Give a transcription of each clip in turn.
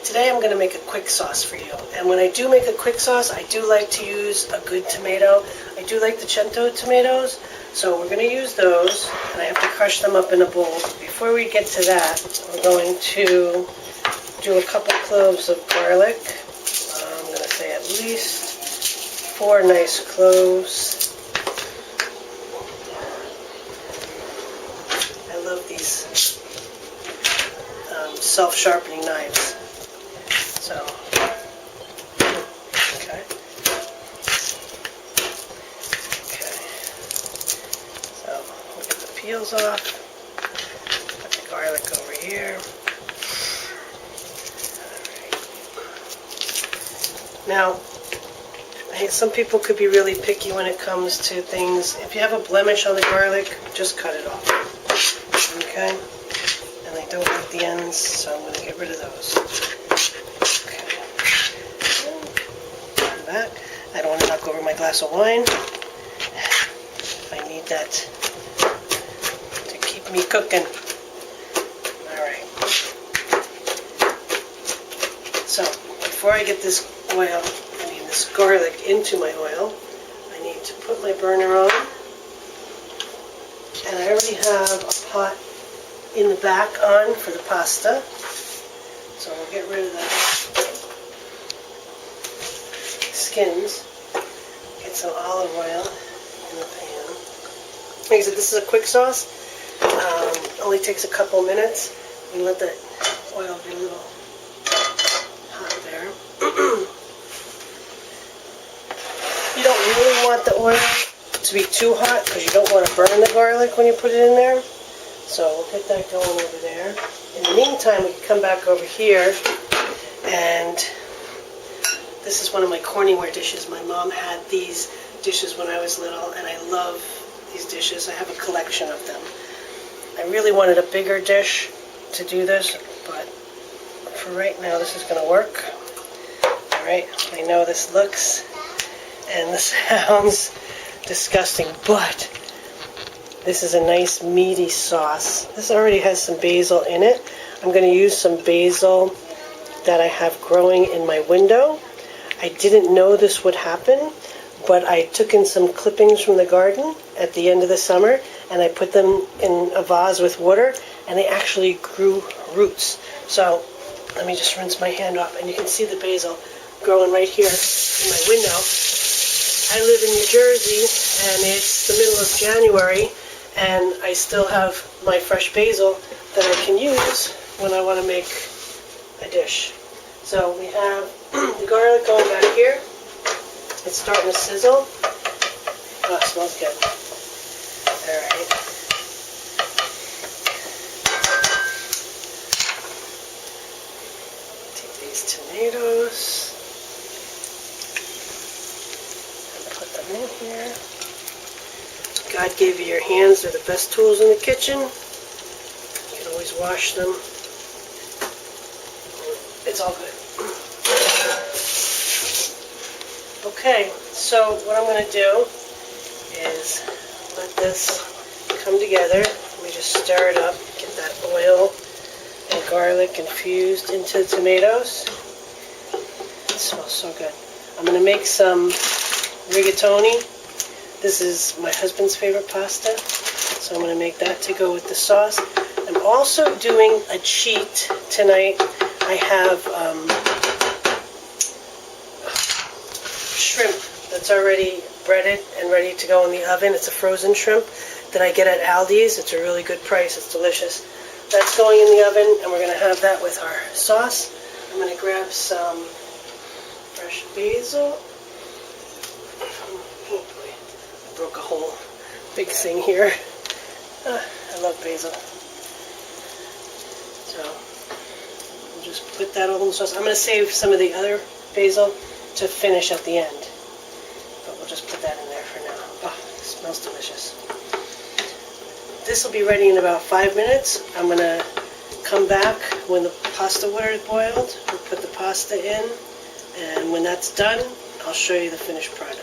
Today I'm going to make a quick sauce for you. And when I do make a quick sauce, I do like to use a good tomato. I do like the Cento tomatoes, so we're going to use those, and I have to crush them up in a bowl. Before we get to that, we're going to do a couple cloves of garlic. I'm going to say at least 4 nice cloves. I love these self-sharpening knives. So, okay. So, we'll get the peels off. Put the garlic over here. Alright. Now, I think some people could be really picky when it comes to things. If you have a blemish on the garlic, just cut it off. Okay? And I don't like the ends, so I'm going to get rid of those. Back. I don't want to knock over my glass of wine. I need that to keep me cooking. Alright. So, before I get this this garlic into my oil, I need to put my burner on. And I already have a pot in the back on for the pasta. So we'll get rid of that skins, get some olive oil in the pan. Like I said, this is a quick sauce. Only takes a couple minutes. You let that oil get a little hot there. You don't really want the oil to be too hot because you don't want to burn the garlic when you put it in there. So we'll get that going over there. In the meantime, we can come back over here, and this is one of my Corningware dishes. My mom had these dishes when I was little, and I love these dishes. I have a collection of them. I really wanted a bigger dish to do this, but for right now, this is going to work. Alright, I know this looks and this sounds disgusting, but this is a nice meaty sauce. This already has some basil in it. I'm going to use some basil that I have growing in my window. I didn't know this would happen, but I took in some clippings from the garden at the end of the summer, and I put them in a vase with water, and they actually grew roots. So let me just rinse my hand off, and you can see the basil growing right here in my window. I live in New Jersey, and it's the middle of January, and I still have my fresh basil that I can use when I want to make a dish. So we have the garlic going back here. It's starting to sizzle. Oh, it smells good. Alright. Take these tomatoes and put them in here. God gave you your hands. They're the best tools in the kitchen. You can always wash them. It's all good. Okay, so what I'm going to do is let this come together. Let me just stir it up, get that oil and garlic infused into the tomatoes. It smells so good. I'm going to make some rigatoni. This is my husband's favorite pasta, so I'm going to make that to go with the sauce. I'm also doing a cheat tonight. I have shrimp that's already breaded and ready to go in the oven. It's a frozen shrimp that I get at Aldi's. It's a really good price. It's delicious. That's going in the oven, and we're going to have that with our sauce. I'm going to grab some fresh basil. Oh boy, I broke a whole big thing here. I love basil. So we'll just put that all in the sauce. I'm going to save some of the other basil to finish at the end. But we'll just put that in there for now. Oh, it smells delicious. This will be ready in about 5 minutes. I'm going to come back when the pasta water is boiled. We'll put the pasta in, and when that's done, I'll show you the finished product.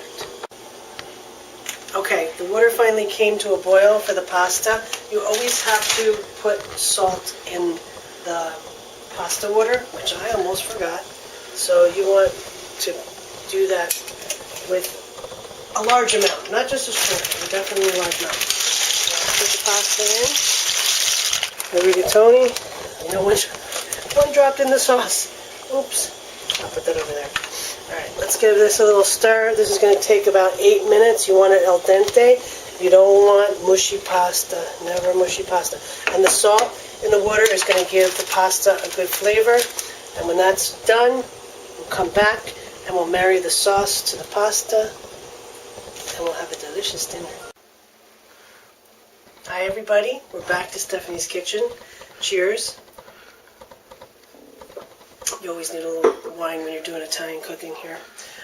Okay, the water finally came to a boil for the pasta. You always have to put salt in the pasta water, which I almost forgot. So you want to do that with a large amount, not just a shrimp, but definitely a large amount. Put the pasta in. The rigatoni. You know which one dropped in the sauce. Oops. I'll put that over there. Alright, let's give this a little stir. This is going to take about 8 minutes. You want it al dente. You don't want mushy pasta. Never mushy pasta. And the salt in the water is going to give the pasta a good flavor. And when that's done, we'll come back and we'll marry the sauce to the pasta. And we'll have a delicious dinner. Hi everybody. We're back to Stephanie's Kitchen. Cheers. You always need a little wine when you're doing Italian cooking here.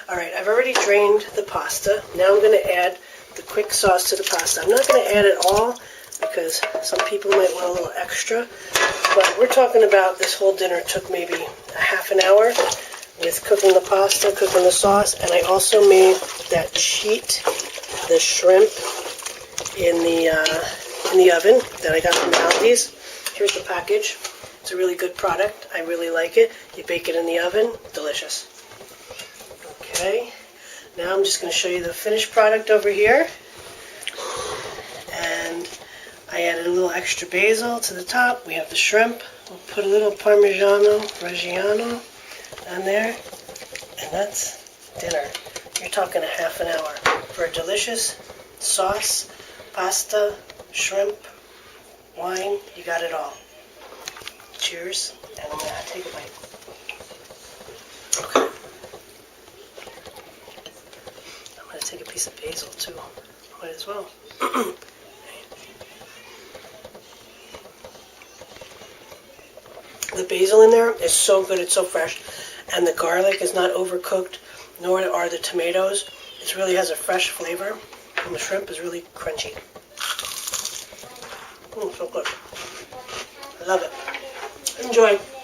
Alright, I've already drained the pasta. Now I'm going to add the quick sauce to the pasta. I'm not going to add it all because some people might want a little extra. But we're talking about this whole dinner took maybe a half an hour with cooking the pasta, cooking the sauce, and I also made that cheat, the shrimp, in the oven that I got from Aldi's. Here's the package. It's a really good product. I really like it. You bake it in the oven. Delicious. Okay. Now I'm just going to show you the finished product over here. And I added a little extra basil to the top. We have the shrimp. We'll put a little Reggiano on there. And that's dinner. You're talking a half an hour for a delicious sauce, pasta, shrimp, wine. You got it all. Cheers, and I'm going to take a bite. Okay. I'm going to take a piece of basil too. Might as well. The basil in there is so good, it's so fresh. And the garlic is not overcooked, nor are the tomatoes. It really has a fresh flavor. And the shrimp is really crunchy. So good. I love it. Enjoy.